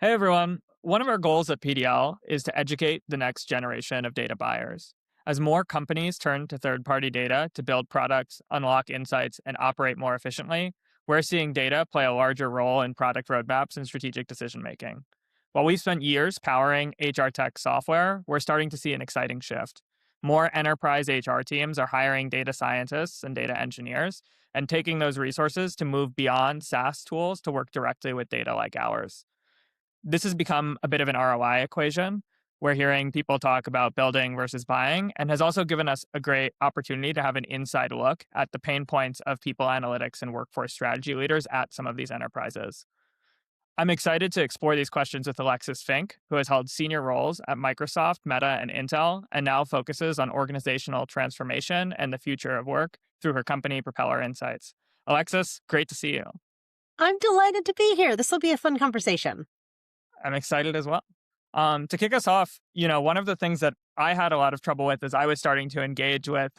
Hey everyone. One of our goals at PDL is to educate the next generation of data buyers. As more companies turn to third party data to build products, unlock insights, and operate more efficiently, we're seeing data play a larger role in product roadmaps and strategic decision making. While we've spent years powering HR tech software, we're starting to see an exciting shift. More enterprise HR teams are hiring data scientists and data engineers and taking those resources to move beyond SaaS tools to work directly with data like ours. This has become a bit of an ROI equation. We're hearing people talk about building versus buying, and has also given us a great opportunity to have an inside look at the pain points of people analytics and workforce strategy leaders at some of these enterprises. I'm excited to explore these questions with Alexis Fink, who has held senior roles at Microsoft, Meta, and Intel, and now focuses on organizational transformation and the future of work through her company, Propeller Insights. Alexis, great to see you. I'm delighted to be here. This will be a fun conversation. I'm excited as well. To kick us off, one of the things that I had a lot of trouble with as I was starting to engage with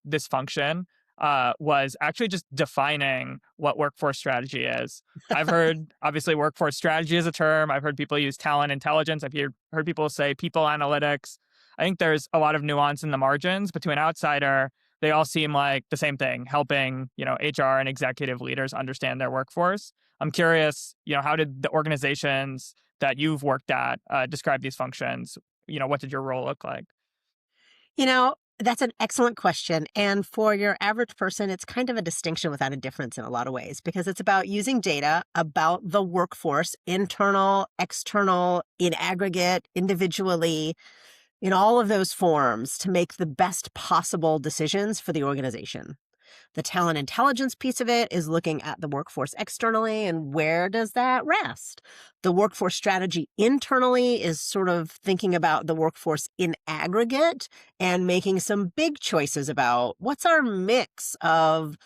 this function was actually just defining what workforce strategy is. I've heard, obviously, workforce strategy is a term. I've heard people use talent intelligence. I've heard people say people analytics. I think there's a lot of nuance in the margins, but to an outsider, they all seem like the same thing, helping, HR and executive leaders understand their workforce. I'm curious, how did the organizations that you've worked at describe these functions? What did your role look like? That's an excellent question. And for your average person, it's kind of a distinction without a difference in a lot of ways, because it's about using data about the workforce, internal, external, in aggregate, individually, in all of those forms to make the best possible decisions for the organization. The talent intelligence piece of it is looking at the workforce externally and where does that rest? The workforce strategy internally is sort of thinking about the workforce in aggregate and making some big choices about what's our mix of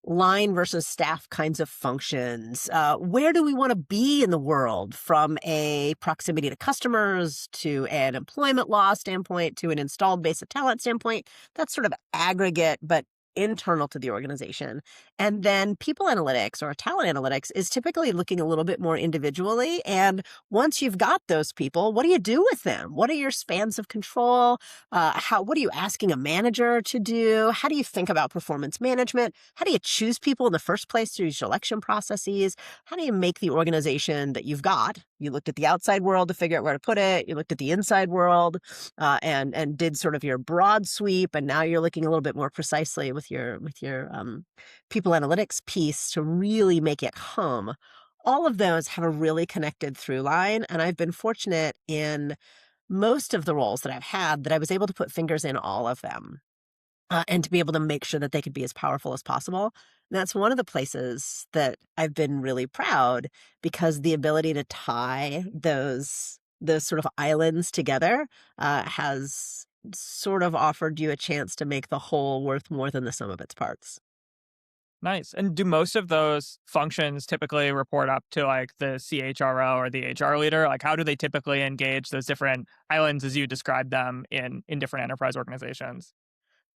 line versus staff kinds of functions. Where do we want to be in the world from a proximity to customers to an employment law standpoint to an installed base of talent standpoint? That's sort of aggregate, but internal to the organization. And then people analytics or talent analytics is typically looking a little bit more individually. And once you've got those people, what do you do with them? What are your spans of control? What are you asking a manager to do? How do you think about performance management? How do you choose people in the first place through selection processes? How do you make the organization that you've got? You looked at the outside world to figure out where to put it. You looked at the inside world and did sort of your broad sweep. And now you're looking a little bit more precisely with your people analytics piece to really make it hum. All of those have a really connected through line. And I've been fortunate in most of the roles that I've had that I was able to put fingers in all of them and to be able to make sure that they could be as powerful as possible. And that's one of the places that I've been really proud because the ability to tie those sort of islands together has sort of offered you a chance to make the whole worth more than the sum of its parts. Nice. And do most of those functions typically report up to like the CHRO or the HR leader? Like, how do they typically engage those different islands as you describe them in different enterprise organizations?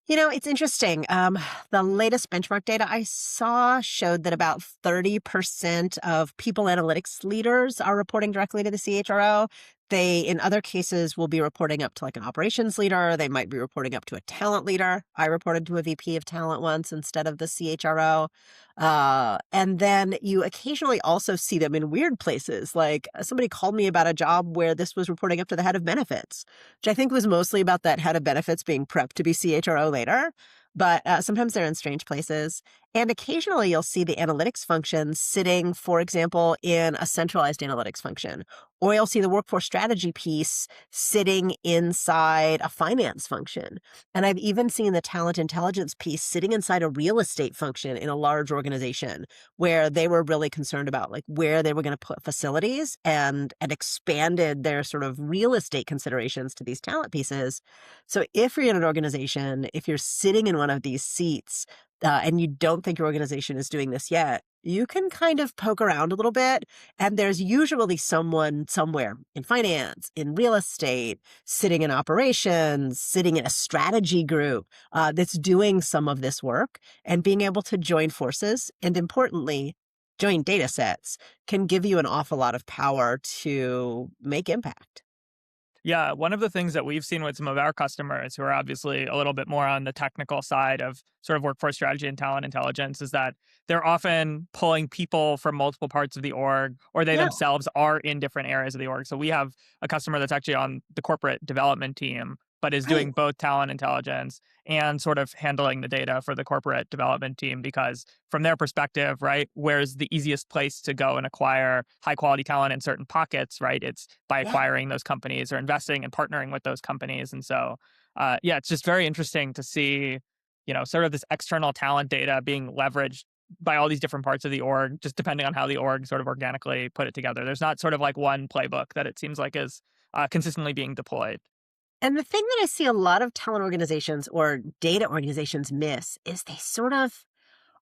It's interesting. The latest benchmark data I saw showed that about 30% of people analytics leaders are reporting directly to the CHRO. They, in other cases, will be reporting up to like an operations leader. They might be reporting up to a talent leader. I reported to a VP of talent once instead of the CHRO. And then you occasionally also see them in weird places. Like somebody called me about a job where this was reporting up to the head of benefits, which I think was mostly about that head of benefits being prepped to be CHRO later. But sometimes they're in strange places. And occasionally you'll see the analytics function sitting, for example, in a centralized analytics function. Or you'll see the workforce strategy piece sitting inside a finance function. And I've even seen the talent intelligence piece sitting inside a real estate function in a large organization where they were really concerned about like where they were going to put facilities and expanded their sort of real estate considerations to these talent pieces. So if you're in an organization, if you're sitting in one of these seats and you don't think your organization is doing this yet, you can kind of poke around a little bit. And there's usually someone somewhere in finance, in real estate, sitting in operations, sitting in a strategy group that's doing some of this work and being able to join forces and importantly, joint data sets can give you an awful lot of power to make impact. Yeah, one of the things that we've seen with some of our customers who are obviously a little bit more on the technical side of sort of workforce strategy and talent intelligence is that they're often pulling people from multiple parts of the org, or they Yeah. themselves are in different areas of the org. So we have a customer that's actually on the corporate development team, but is Right. doing both talent intelligence and sort of handling the data for the corporate development team because from their perspective, right, where's the easiest place to go and acquire high quality talent in certain pockets, right? It's by Yeah. acquiring those companies or investing and partnering with those companies. And so, yeah, it's just very interesting to see, sort of this external talent data being leveraged by all these different parts of the org, just depending on how the org sort of organically put it together. There's not sort of like one playbook that it seems like is consistently being deployed. And the thing that I see a lot of talent organizations or data organizations miss is they sort of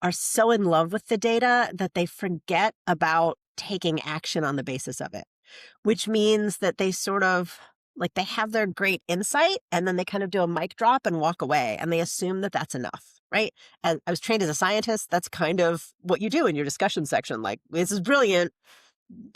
are so in love with the data that they forget about taking action on the basis of it, which means that they sort of like they have their great insight and then they kind of do a mic drop and walk away and they assume that that's enough, right? As I was trained as a scientist, that's kind of what you do in your discussion section. Like, this is brilliant.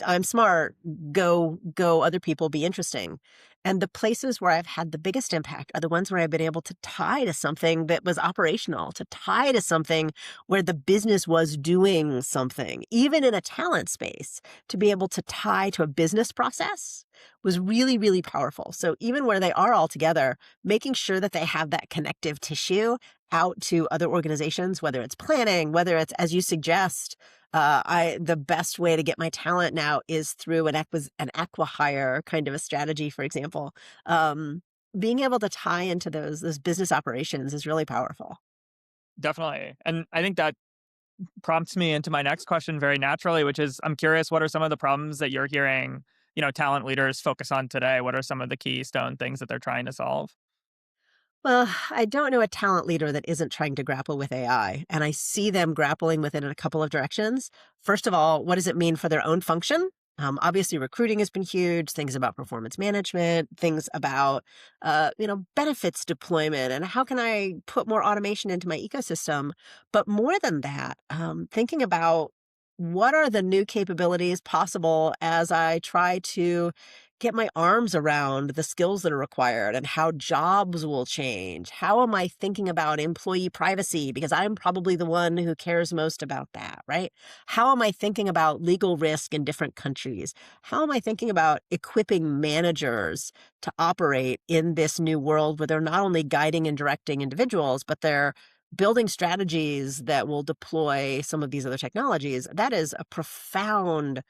I'm smart, go other people, be interesting. And the places where I've had the biggest impact are the ones where I've been able to tie to something that was operational, to tie to something where the business was doing something, even in a talent space, to be able to tie to a business process was really, really powerful. So even where they are all together, making sure that they have that connective tissue out to other organizations, whether it's planning, whether it's, as you suggest, the best way to get my talent now is through an acqui-hire kind of a strategy, for example. Um, Being able to tie into those business operations is really powerful. Definitely. And I think that prompts me into my next question very naturally, which is I'm curious, what are some of the problems that you're hearing, talent leaders focus on today? What are some of the keystone things that they're trying to solve? Well, I don't know a talent leader that isn't trying to grapple with AI, and I see them grappling with it in a couple of directions. First of all, what does it mean for their own function? Obviously, recruiting has been huge. Things about performance management, things about benefits deployment, and how can I put more automation into my ecosystem? But more than that, thinking about what are the new capabilities possible as I try to get my arms around the skills that are required and how jobs will change. How am I thinking about employee privacy? Because I'm probably the one who cares most about that, right? How am I thinking about legal risk in different countries? How am I thinking about equipping managers to operate in this new world where they're not only guiding and directing individuals, but they're building strategies that will deploy some of these other technologies? That is a profound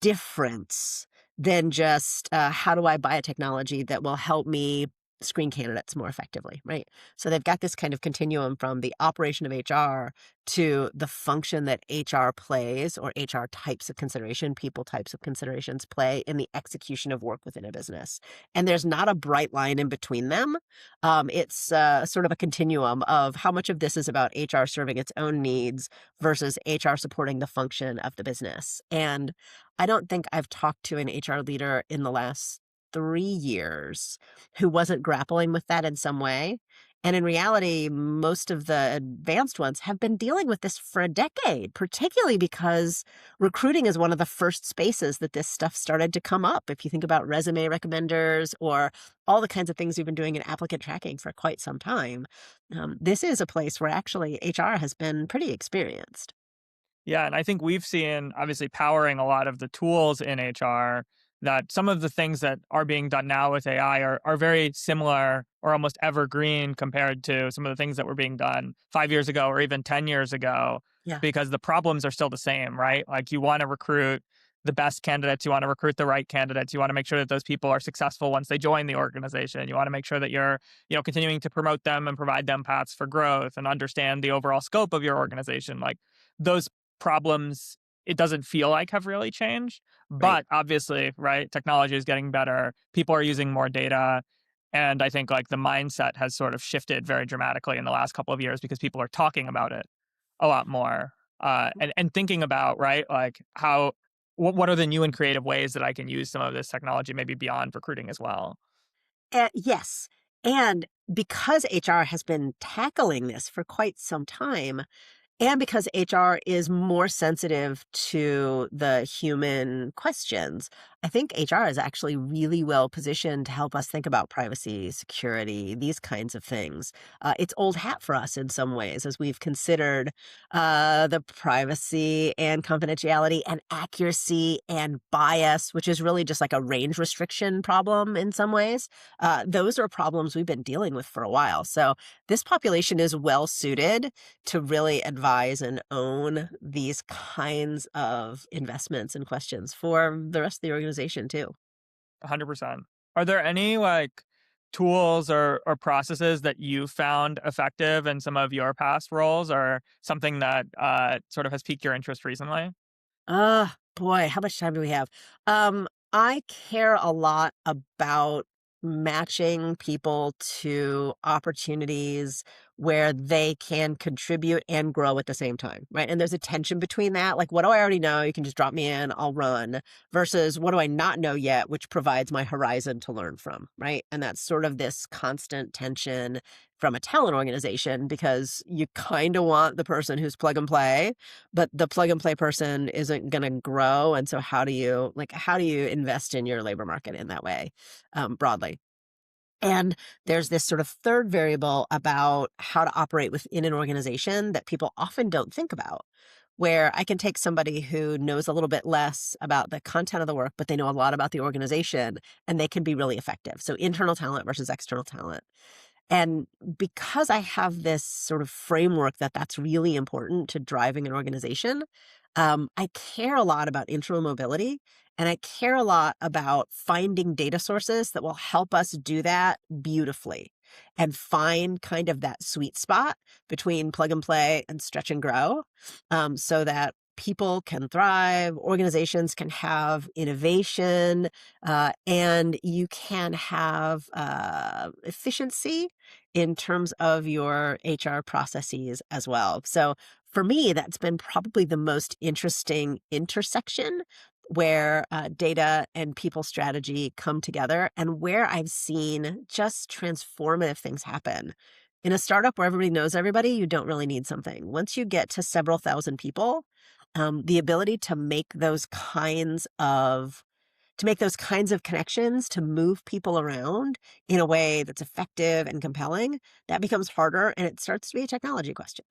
difference than just, how do I buy a technology that will help me screen candidates more effectively, right? So they've got this kind of continuum from the operation of HR to the function that HR plays or HR types of consideration, people types of considerations play in the execution of work within a business. And there's not a bright line in between them. It's sort of a continuum of how much of this is about HR serving its own needs versus HR supporting the function of the business. And I don't think I've talked to an HR leader in the last 3 years who wasn't grappling with that in some way. And in reality, most of the advanced ones have been dealing with this for a decade, particularly because recruiting is one of the first spaces that this stuff started to come up. If you think about resume recommenders or all the kinds of things we've been doing in applicant tracking for quite some time, this is a place where actually HR has been pretty experienced. Yeah, and I think we've seen obviously powering a lot of the tools in HR that some of the things that are being done now with AI are very similar or almost evergreen compared to some of the things that were being done 5 years ago or even 10 years ago, Yeah. because the problems are still the same, right? Like you want to recruit the best candidates, you want to recruit the right candidates, you want to make sure that those people are successful once they join the organization. You want to make sure that you're, continuing to promote them and provide them paths for growth and understand the overall scope of your organization. Like those problems, it doesn't feel like have really changed. Right. But obviously, right, technology is getting better. People are using more data. And I think like the mindset has sort of shifted very dramatically in the last couple of years because people are talking about it a lot more. And thinking about, right, like what are the new and creative ways that I can use some of this technology, maybe beyond recruiting as well. Yes. And because HR has been tackling this for quite some time, And because HR is more sensitive to the human questions, I think HR is actually really well positioned to help us think about privacy, security, these kinds of things. It's old hat for us in some ways as we've considered the privacy and confidentiality and accuracy and bias, which is really just like a range restriction problem in some ways. Those are problems we've been dealing with for a while. So this population is well suited to really advise and own these kinds of investments and questions for the rest of the organization too. 100%. Are there any like tools or processes that you found effective in some of your past roles or something that sort of has piqued your interest recently? Boy, how much time do we have? I care a lot about matching people to opportunities where they can contribute and grow at the same time, right? And there's a tension between that. Like, what do I already know? You can just drop me in, I'll run, versus what do I not know yet, which provides my horizon to learn from, right? And that's sort of this constant tension from a talent organization because you kind of want the person who's plug and play, but the plug and play person isn't going to grow. And so how do you invest in your labor market in that way, broadly? And there's this sort of third variable about how to operate within an organization that people often don't think about, where I can take somebody who knows a little bit less about the content of the work, but they know a lot about the organization and they can be really effective. So internal talent versus external talent. And because I have this sort of framework that that's really important to driving an organization, I care a lot about internal mobility and I care a lot about finding data sources that will help us do that beautifully and find kind of that sweet spot between plug and play and stretch and grow, so that people can thrive, organizations can have innovation, and you can have efficiency in terms of your HR processes as well. So for me, that's been probably the most interesting intersection where data and people strategy come together and where I've seen just transformative things happen. In a startup where everybody knows everybody, you don't really need something. Once you get to several thousand people, the ability to make those kinds of connections, to move people around in a way that's effective and compelling, that becomes harder and it starts to be a technology question.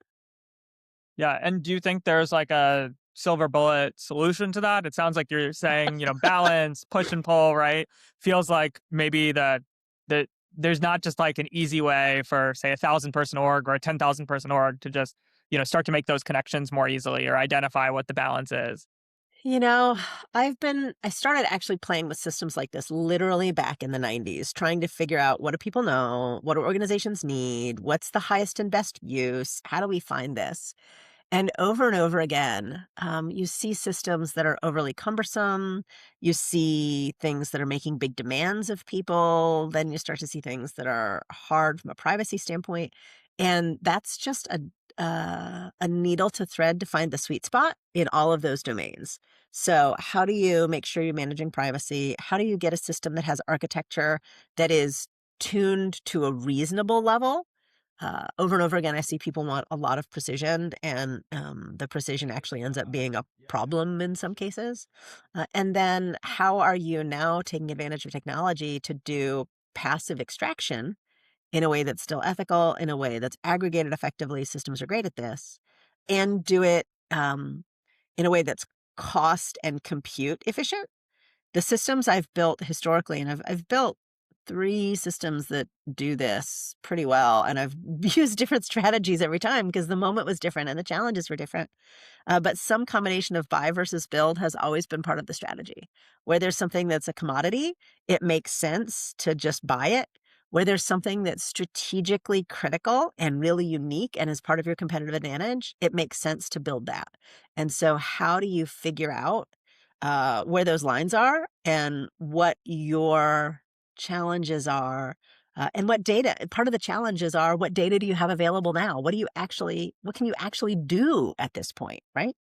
Yeah, and do you think there's like a silver bullet solution to that? It sounds like you're saying, balance, push and pull, right? Feels like maybe that there's not just like an easy way for say 1,000 person org or a 10,000 person org to just, start to make those connections more easily or identify what the balance is. You know, I started actually playing with systems like this literally back in the 90s, trying to figure out what do people know? What do organizations need? What's the highest and best use? How do we find this? And over again, you see systems that are overly cumbersome. You see things that are making big demands of people. Then you start to see things that are hard from a privacy standpoint. And that's just a needle to thread to find the sweet spot in all of those domains. So, how do you make sure you're managing privacy? How do you get a system that has architecture that is tuned to a reasonable level? Over and over again, I see people want a lot of precision, and the precision actually ends up being a problem in some cases. And then, how are you now taking advantage of technology to do passive extraction in a way that's still ethical, in a way that's aggregated effectively? Systems are great at this, and do it in a way that's cost and compute efficient. The systems I've built historically, and I've built 3 systems that do this pretty well, and I've used different strategies every time because the moment was different and the challenges were different. But some combination of buy versus build has always been part of the strategy. Where there's something that's a commodity, it makes sense to just buy it. Where there's something that's strategically critical and really unique and is part of your competitive advantage, it makes sense to build that. And so, how do you figure out where those lines are and what your challenges are, and what data? Part of the challenges are what data do you have available now? What can you actually do at this point, right?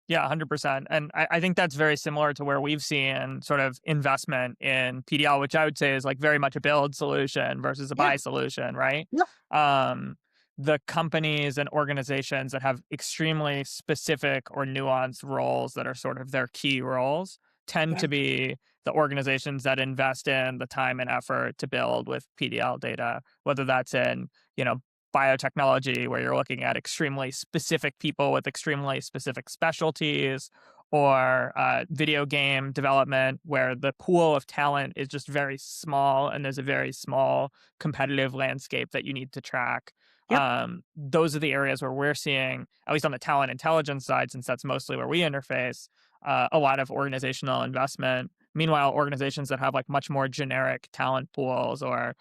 Yeah, 100%. And I think that's very similar to where we've seen sort of investment in PDL, which I would say is like very much a build solution versus a Yeah. buy solution, right? Yeah. Um, the companies and organizations that have extremely specific or nuanced roles that are sort of their key roles tend Yeah. to be the organizations that invest in the time and effort to build with PDL data, whether that's in, you know, biotechnology, where you're looking at extremely specific people with extremely specific specialties, or video game development, where the pool of talent is just very small and there's a very small competitive landscape that you need to track. Yep. Those are the areas where we're seeing, at least on the talent intelligence side, since that's mostly where we interface, a lot of organizational investment. Meanwhile, organizations that have like much more generic talent pools or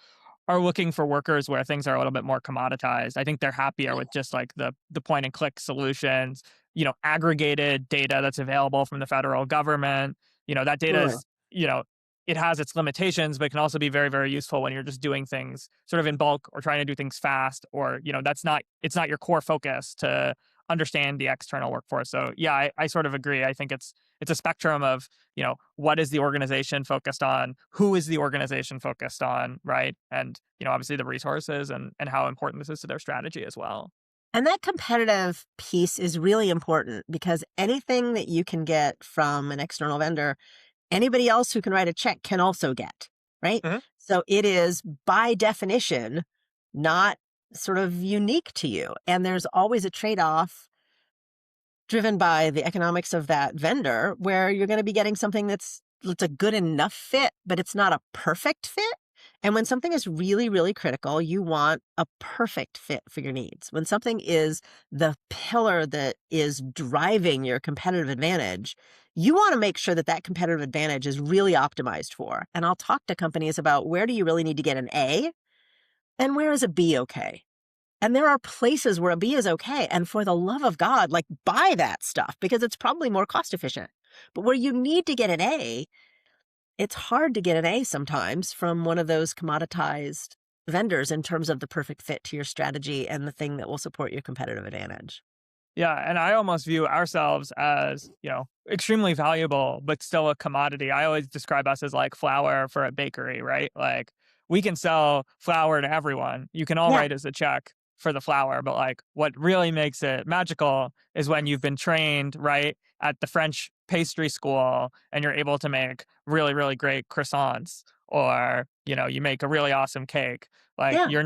are looking for workers where things are a little bit more commoditized. I think they're happier with just like the point and click solutions, aggregated data that's available from the federal government. That data Mm. is, it has its limitations, but can also be very, very useful when you're just doing things sort of in bulk or trying to do things fast, or, it's not your core focus to understand the external workforce. So yeah, I sort of agree. I think it's a spectrum of, what is the organization focused on? Who is the organization focused on? Right. And, obviously the resources and how important this is to their strategy as well. And that competitive piece is really important because anything that you can get from an external vendor, anybody else who can write a check can also get, right? Mhm. So it is by definition not sort of unique to you. And there's always a trade off driven by the economics of that vendor where you're going to be getting something that's a good enough fit, but it's not a perfect fit. And when something is really, really critical, you want a perfect fit for your needs. When something is the pillar that is driving your competitive advantage, you want to make sure that that competitive advantage is really optimized for. And I'll talk to companies about where do you really need to get an A and where is a B okay? And there are places where a B is okay. And for the love of God, like buy that stuff because it's probably more cost efficient. But where you need to get an A, it's hard to get an A sometimes from one of those commoditized vendors in terms of the perfect fit to your strategy and the thing that will support your competitive advantage. Yeah, and I almost view ourselves as, extremely valuable, but still a commodity. I always describe us as like flour for a bakery, right? Like we can sell flour to everyone. You can all Yeah. write us a check for the flour, but like what really makes it magical is when you've been trained, right, at the French pastry school and you're able to make really, really great croissants, or, you make a really awesome cake. Like Yeah. you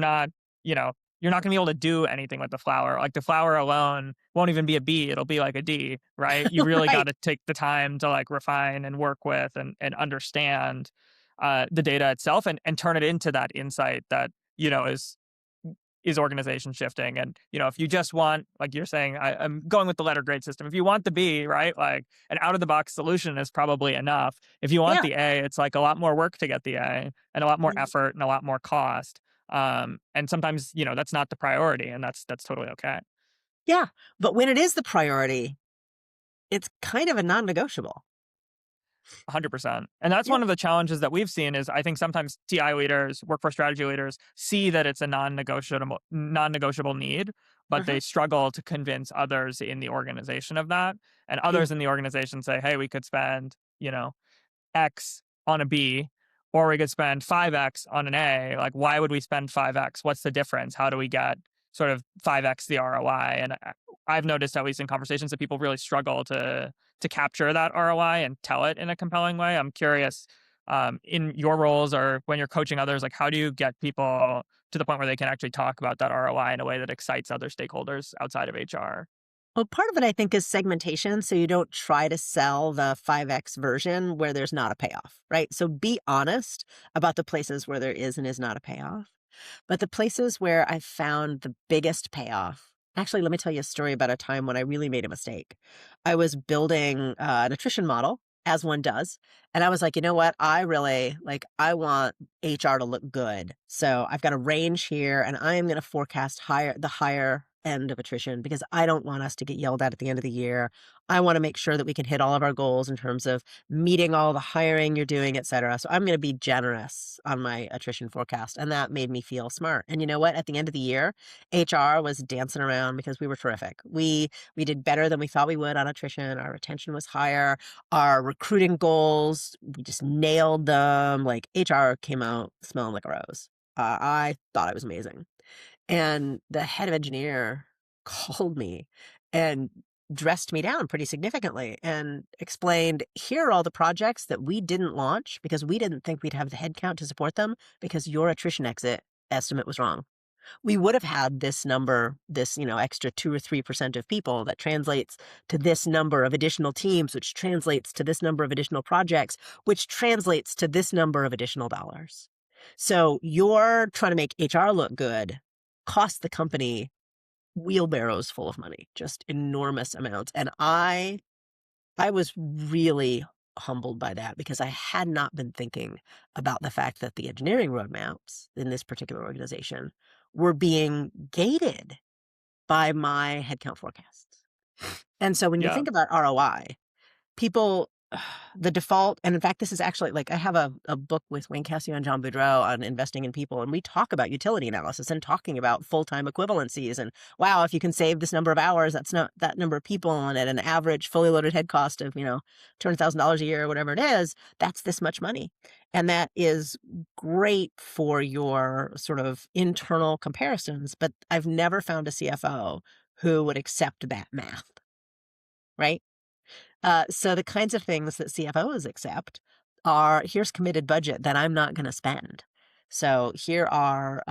know, you're not going to be able to do anything with the flour. Like the flour alone won't even be a B, it'll be like a D, right? You really got Right. to take the time to like refine and work with and understand the data itself and turn it into that insight that, is organization shifting. And, if you just want, like you're saying, I'm going with the letter grade system. If you want the B, right, like an out of the box solution is probably enough. If you want Yeah. the A, it's like a lot more work to get the A and a lot more effort and a lot more cost. And sometimes, that's not the priority, and that's totally okay. Yeah. But when it is the priority, it's kind of a non negotiable. 100%. And that's Yeah. one of the challenges that we've seen is I think sometimes TI leaders, workforce strategy leaders see that it's a non-negotiable need, but Uh-huh. they struggle to convince others in the organization of that. And Yeah. others in the organization say, "Hey, we could spend, X on a B, or we could spend 5X on an A. Like, why would we spend 5X? What's the difference? How do we get sort of 5X the ROI?" And I've noticed, at least in conversations, that people really struggle to capture that ROI and tell it in a compelling way. I'm curious, in your roles or when you're coaching others, like how do you get people to the point where they can actually talk about that ROI in a way that excites other stakeholders outside of HR? Well, part of it, I think, is segmentation. So you don't try to sell the 5X version where there's not a payoff, right? So be honest about the places where there is and is not a payoff. But the places where I found the biggest payoff, actually, let me tell you a story about a time when I really made a mistake. I was building a nutrition model, as one does. And I was like, you know what? I want HR to look good. So I've got a range here and I am going to forecast the higher end of attrition because I don't want us to get yelled at the end of the year. I want to make sure that we can hit all of our goals in terms of meeting all the hiring you're doing, et cetera. So I'm going to be generous on my attrition forecast. And that made me feel smart. And you know what? At the end of the year, HR was dancing around because we were terrific. We did better than we thought we would on attrition. Our retention was higher. Our recruiting goals, we just nailed them. Like HR came out smelling like a rose. I thought I was amazing. And the head of engineer called me and dressed me down pretty significantly and explained, here are all the projects that we didn't launch because we didn't think we'd have the headcount to support them because your attrition exit estimate was wrong. We would have had this number, this, extra 2 or 3% of people that translates to this number of additional teams, which translates to this number of additional projects, which translates to this number of additional dollars. So you're trying to make HR look good, cost the company wheelbarrows full of money, just enormous amounts. And I was really humbled by that because I had not been thinking about the fact that the engineering roadmaps in this particular organization were being gated by my headcount forecasts. And so when you Yeah. think about ROI, people, the default, and in fact, this is actually like I have a book with Wayne Cassio and John Boudreau on investing in people, and we talk about utility analysis and talking about full-time equivalencies. And wow, if you can save this number of hours, that's not that number of people, and at an average fully loaded head cost of, $200,000 a year or whatever it is, that's this much money. And that is great for your sort of internal comparisons. But I've never found a CFO who would accept that math, right? So the kinds of things that CFOs accept are, here's committed budget that I'm not going to spend. So here are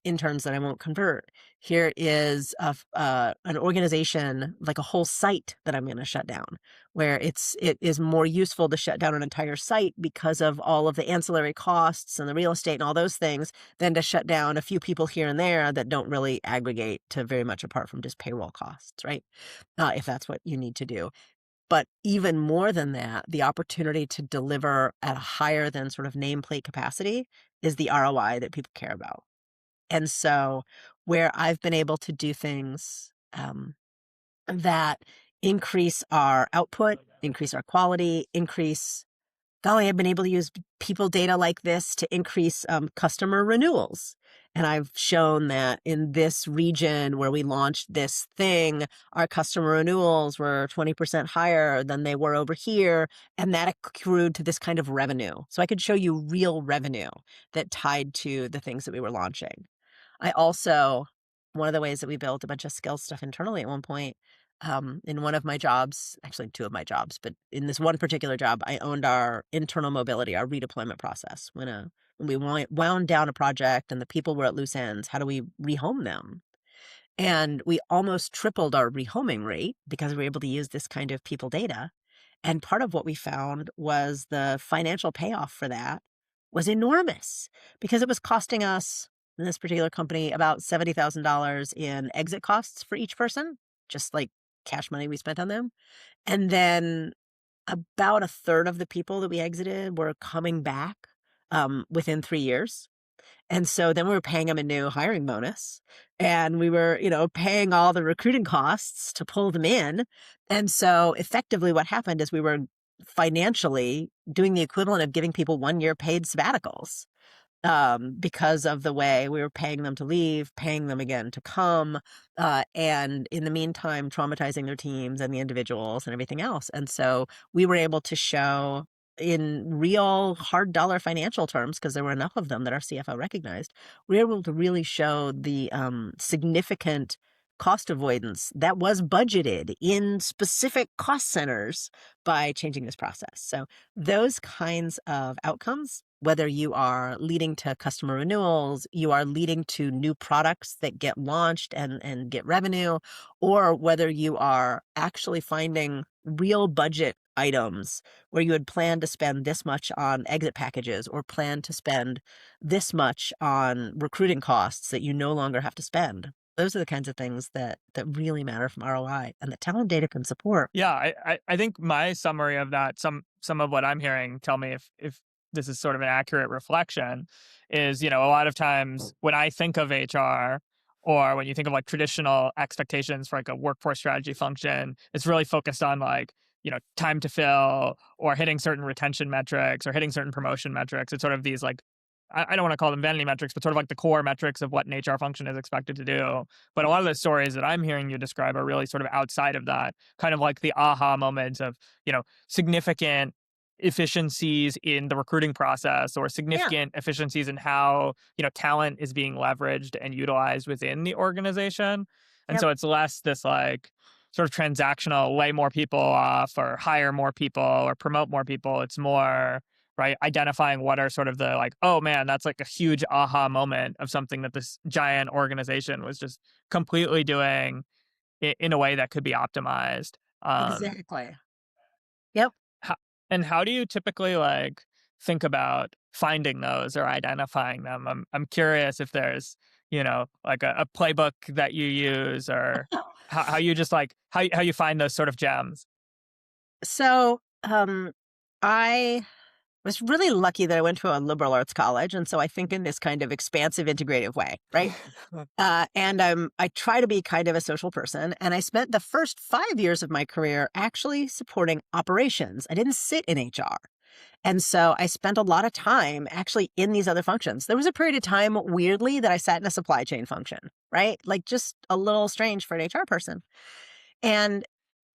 interns that I won't convert. Here is an organization, like a whole site that I'm going to shut down, where it is more useful to shut down an entire site because of all of the ancillary costs and the real estate and all those things than to shut down a few people here and there that don't really aggregate to very much apart from just payroll costs, right? If that's what you need to do. But even more than that, the opportunity to deliver at a higher than sort of nameplate capacity is the ROI that people care about. And so where I've been able to do things that increase our output, increase our quality, increase golly, I've been able to use people data like this to increase customer renewals. And I've shown that in this region where we launched this thing, our customer renewals were 20% higher than they were over here. And that accrued to this kind of revenue. So I could show you real revenue that tied to the things that we were launching. I also, one of the ways that we built a bunch of skill stuff internally at one point, in one of my jobs, actually two of my jobs, but in this one particular job, I owned our internal mobility, our redeployment process. When we wound down a project and the people were at loose ends, how do we rehome them? And we almost tripled our rehoming rate because we were able to use this kind of people data. And part of what we found was the financial payoff for that was enormous because it was costing us, in this particular company, about $70,000 in exit costs for each person, just like cash money we spent on them. And then about a third of the people that we exited were coming back within 3 years. And so then we were paying them a new hiring bonus and we were, paying all the recruiting costs to pull them in. And so effectively what happened is we were financially doing the equivalent of giving people 1 year paid sabbaticals because of the way we were paying them to leave, paying them again to come, and in the meantime, traumatizing their teams and the individuals and everything else. And so we were able to show in real hard dollar financial terms, because there were enough of them that our CFO recognized, we were able to really show the significant cost avoidance that was budgeted in specific cost centers by changing this process. So those kinds of outcomes, whether you are leading to customer renewals, you are leading to new products that get launched and get revenue, or whether you are actually finding real budget items where you had planned to spend this much on exit packages or plan to spend this much on recruiting costs that you no longer have to spend. Those are the kinds of things that really matter from ROI and that talent data can support. Yeah, I think my summary of that, some of what I'm hearing, tell me if this is sort of an accurate reflection, is, a lot of times when I think of HR or when you think of like traditional expectations for like a workforce strategy function, it's really focused on like, time to fill or hitting certain retention metrics or hitting certain promotion metrics. It's sort of these like I don't want to call them vanity metrics, but sort of like the core metrics of what an HR function is expected to do. But a lot of the stories that I'm hearing you describe are really sort of outside of that, kind of like the aha moments of, significant efficiencies in the recruiting process or Yeah, significant efficiencies in how, talent is being leveraged and utilized within the organization. And yep, so it's less this like sort of transactional lay more people off or hire more people or promote more people. It's more right identifying what are sort of the like, oh man, that's like a huge aha moment of something that this giant organization was just completely doing in a way that could be optimized. exactly. Yep. Ho and how do you typically, like, think about finding those or identifying them? I'm curious if there's, like a playbook that you use or how you just, like how you find those sort of gems. So, I was really lucky that I went to a liberal arts college, and so I think in this kind of expansive, integrative way, right? And I try to be kind of a social person, and I spent the first 5 years of my career actually supporting operations. I didn't sit in HR. And so I spent a lot of time actually in these other functions. There was a period of time, weirdly, that I sat in a supply chain function, right? Like just a little strange for an HR person. And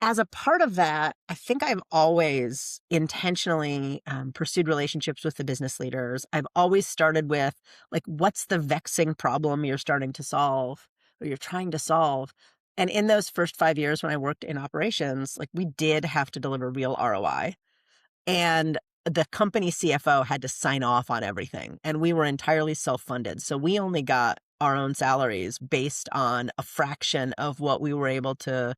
as a part of that, I think I've always intentionally pursued relationships with the business leaders. I've always started with, like, what's the vexing problem you're starting to solve or you're trying to solve? And in those first 5 years when I worked in operations, like, we did have to deliver real ROI. And the company CFO had to sign off on everything. And we were entirely self funded. So we only got our own salaries based on a fraction of what we were able to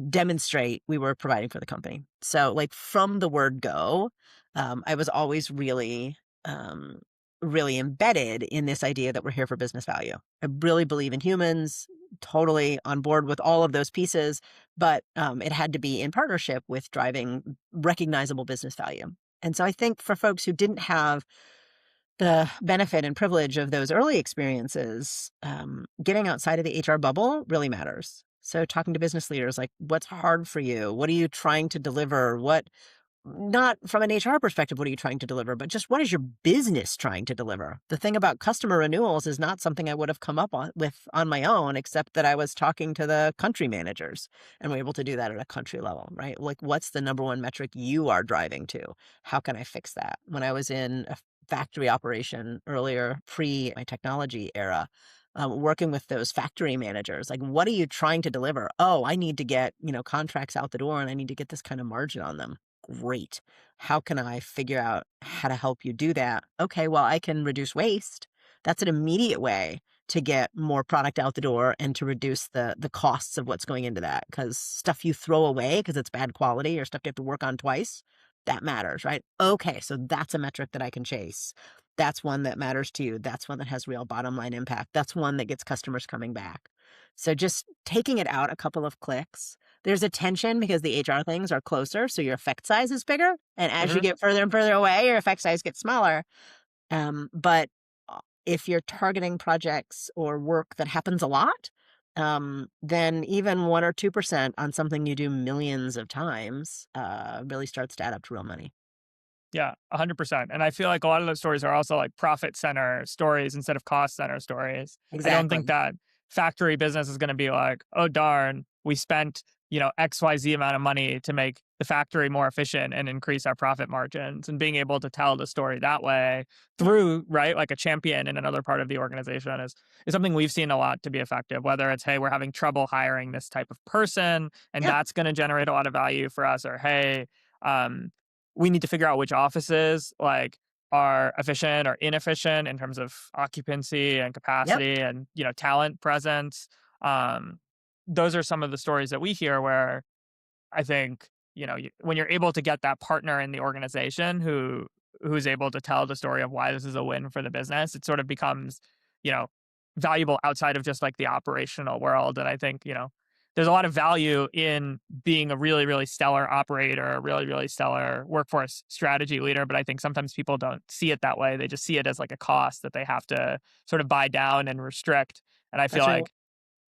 demonstrate we were providing for the company. So, like, from the word go, I was always um, really embedded in this idea that we're here for business value. I really believe in humans, totally on board with all of those pieces, but it had to be in partnership with driving recognizable business value. And so I think for folks who didn't have the benefit and privilege of those early experiences, getting outside of the HR bubble really matters. So talking to business leaders, like, what's hard for you? What are you trying to deliver? What, not from an HR perspective, what are you trying to deliver, but just what is your business trying to deliver? The thing about customer renewals is not something I would have come up with on my own, except that I was talking to the country managers and we're able to do that at a country level, right? Like, what's the number one metric you are driving to? How can I fix that? When I was in a factory operation earlier, pre my technology era, working with those factory managers, like, what are you trying to deliver? Oh, I need to get, contracts out the door and I need to get this kind of margin on them. Great. How can I figure out how to help you do that? Okay, well, I can reduce waste. That's an immediate way to get more product out the door and to reduce the costs of what's going into that. Because stuff you throw away because it's bad quality or stuff you have to work on twice, that matters, right? Okay, so that's a metric that I can chase. That's one that matters to you. That's one that has real bottom line impact. That's one that gets customers coming back. So just taking it out a couple of clicks. There's a tension because the HR things are closer, so your effect size is bigger. And as you Mhm. get further and further away, your effect size gets smaller. But if you're targeting projects or work that happens a lot, then even 1 or 2% on something you do millions of times really starts to add up to real money. Yeah, 100%. And I feel like a lot of those stories are also like profit center stories instead of cost center stories. I don't think Exactly. that factory business is going to be like, oh, darn, we spent, XYZ amount of money to make the factory more efficient and increase our profit margins. And being able to tell the story that way Yeah. through, right, like a champion in another part of the organization is something we've seen a lot to be effective, whether it's, hey, we're having trouble hiring this type of person and Yeah. that's going to generate a lot of value for us, or hey, um, we need to figure out which offices like are efficient or inefficient in terms of occupancy and Yep. capacity and talent presence. Um, those are some of the stories that we hear where I think when you're able to get that partner in the organization who's able to tell the story of why this is a win for the business, it sort of becomes you know valuable outside of just like the operational world. And I think there's a lot of value in being a really really stellar operator, a really really stellar workforce strategy leader. But I think sometimes people don't see it that way. They just see it as like a cost that they have to sort of buy down and restrict. And I feel That's right. like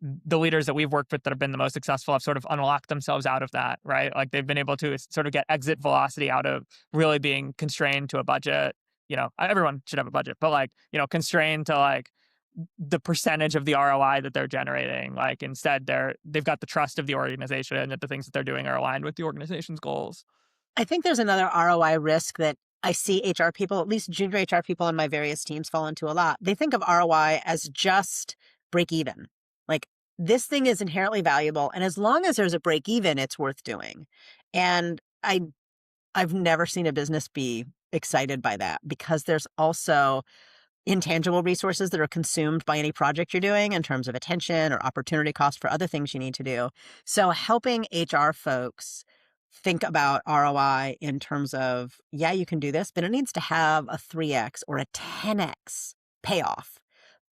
the leaders that we've worked with that have been the most successful have sort of unlocked themselves out of that, right? Like they've been able to sort of get exit velocity out of really being constrained to a budget. Everyone should have a budget, but like, constrained to like the percentage of the ROI that they're generating. Like instead they've got the trust of the organization that the things that they're doing are aligned with the organization's goals. I think there's another ROI risk that I see HR people, at least junior HR people on my various teams, fall into a lot. They think of ROI as just break even. Like, this thing is inherently valuable, and as long as there's a break even, it's worth doing. And I've never seen a business be excited by that, because there's also intangible resources that are consumed by any project you're doing in terms of attention or opportunity cost for other things you need to do. So helping HR folks think about ROI in terms of, yeah, you can do this, but it needs to have a 3x or a 10x payoff.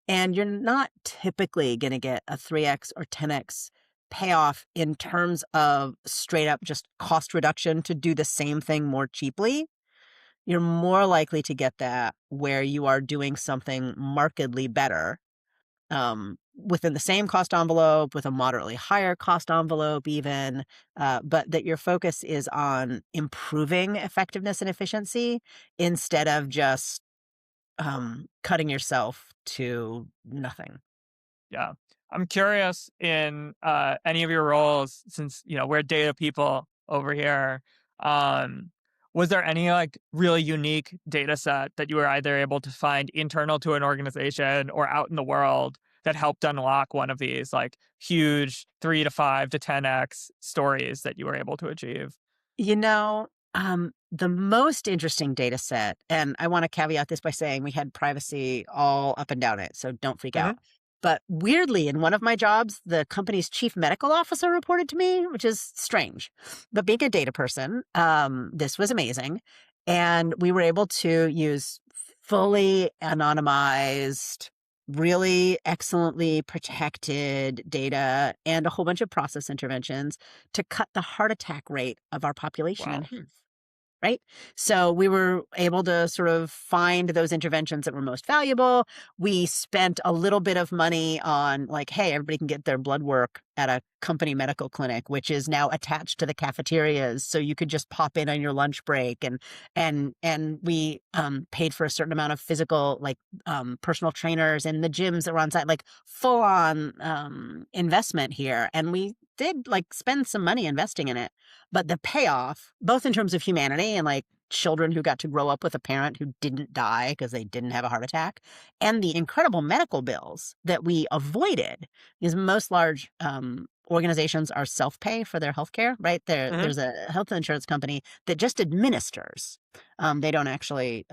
And you're not typically going to get a 3x or 10x payoff in terms of straight up just cost reduction to do the same thing more cheaply. You're more likely to get that where you are doing something markedly better, within the same cost envelope, with a moderately higher cost envelope even, but that your focus is on improving effectiveness and efficiency instead of just cutting yourself to nothing. Yeah. I'm curious in any of your roles, since we're data people over here. Um, was there any like really unique data set that you were either able to find internal to an organization or out in the world that helped unlock one of these like huge 3 to 5 to 10x stories that you were able to achieve? You know, the most interesting data set, and I want to caveat this by saying we had privacy all up and down it, so don't freak Hmm. out. But weirdly, in one of my jobs, the company's chief medical officer reported to me, which is strange. But being a data person, this was amazing. And we were able to use fully anonymized, really excellently protected data and a whole bunch of process interventions to cut the heart attack rate of our population in Wow. half. Right? So we were able to sort of find those interventions that were most valuable. We spent a little bit of money on, like, hey, everybody can get their blood work at a company medical clinic, which is now attached to the cafeterias. So you could just pop in on your lunch break, and we paid for a certain amount of physical, like, personal trainers and the gyms that were on site, like full on investment here. And we did like spend some money investing in it. But the payoff, both in terms of humanity and like children who got to grow up with a parent who didn't die because they didn't have a heart attack, and the incredible medical bills that we avoided, because most large organizations are self-pay for their healthcare, right? Hmm. There's a health insurance company that just administers. They don't actually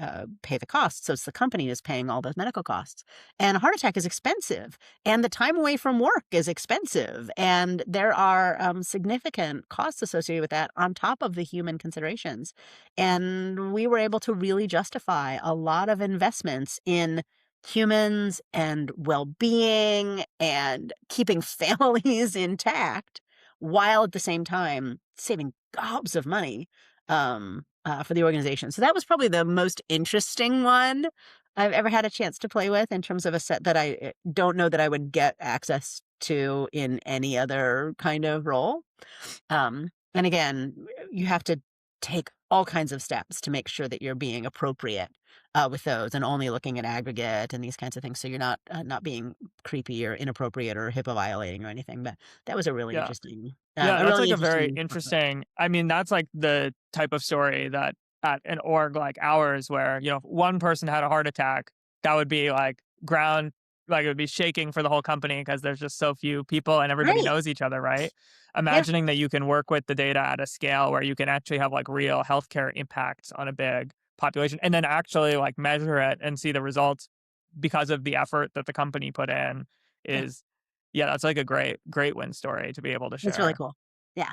pay the costs, so it's the company that's paying all those medical costs. And a heart attack is expensive, and the time away from work is expensive, and there are significant costs associated with that on top of the human considerations. And we were able to really justify a lot of investments in humans and well-being and keeping families intact, while at the same time saving gobs of money for the organization. So that was probably the most interesting one I've ever had a chance to play with, in terms of a set that I don't know that I would get access to in any other kind of role. And again, you have to take all kinds of steps to make sure that you're being appropriate with those, and only looking at aggregate and these kinds of things. So you're not being creepy or inappropriate or HIPAA violating or anything. But that was Yeah. Yeah, a that's really like a very interesting. interesting. I mean, that's like the type of story that at an org like ours, where, if one person had a heart attack, that would be like ground, like it would be shaking for the whole company because there's just so few people and everybody Right. knows each other, right? Yeah. Imagining that you can work with the data at a scale where you can actually have like real healthcare impacts on a big population and then actually like measure it and see the results because of the effort that the company put in Yeah. is, yeah, that's like a great win story to be able to It's really share. cool. Yeah.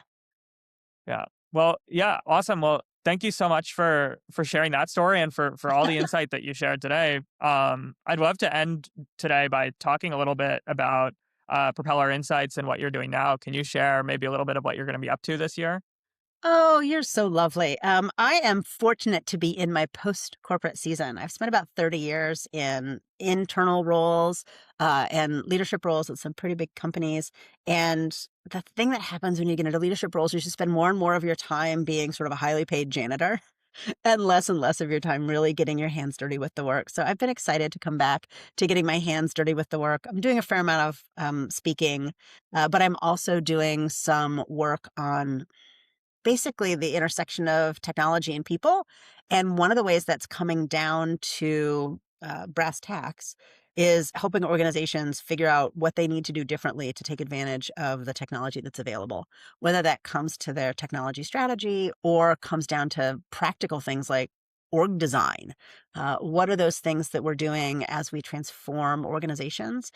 Yeah. Well, yeah, awesome. Well, thank you so much for sharing that story and for all the insight that you shared today. I'd love to end today by talking a little bit about Propeller Insights and what you're doing now. Can you share maybe a little bit of what you're going to be up to this year? Oh, you're so lovely. I am fortunate to be in my post-corporate season. I've spent about 30 years in internal roles and leadership roles at some pretty big companies. And the thing that happens when you get into leadership roles is you spend more and more of your time being sort of a highly paid janitor and less of your time really getting your hands dirty with the work. So I've been excited to come back to getting my hands dirty with the work. I'm doing a fair amount of speaking, but I'm also doing some work on basically the intersection of technology and people. And one of the ways that's coming down to brass tacks is helping organizations figure out what they need to do differently to take advantage of the technology that's available, whether that comes to their technology strategy or comes down to practical things like org design. What are those things that we're doing as we transform organizations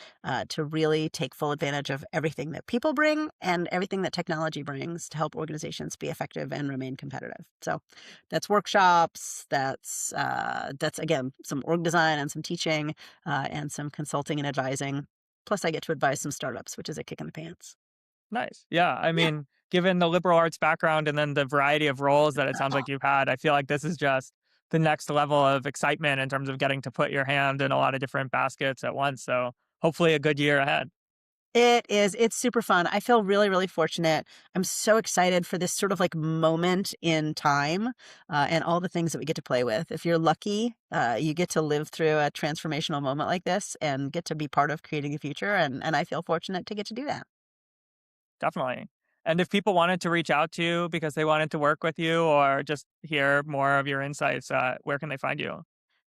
to really take full advantage of everything that people bring and everything that technology brings to help organizations be effective and remain competitive? So that's workshops, that's again some org design and some teaching and some consulting and advising. Plus, I get to advise some startups, which is a kick in the pants. Nice. Yeah. I Yeah. mean, given the liberal arts background and then the variety of roles that it sounds like you've had, I feel like this is just the next level of excitement in terms of getting to put your hand in a lot of different baskets at once. So hopefully a good year ahead. It is. It's super fun. I feel really, really fortunate. I'm so excited for this sort of like moment in time and all the things that we get to play with. If you're lucky, you get to live through a transformational moment like this and get to be part of creating the future. And I feel fortunate to get to do that. Definitely. And if people wanted to reach out to you because they wanted to work with you or just hear more of your insights, where can they find you?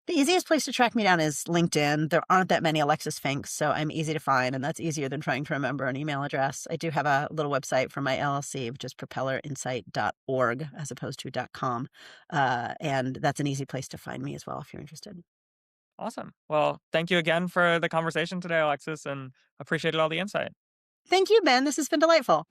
The easiest place to track me down is LinkedIn. There aren't that many Alexis Finks, so I'm easy to find, and that's easier than trying to remember an email address. I do have a little website for my LLC, which is propellerinsight.org as opposed to .com. And that's an easy place to find me as well if you're interested. Awesome. Well, thank you again for the conversation today, Alexis, and appreciated all the insight. Thank you, Ben. This has been delightful.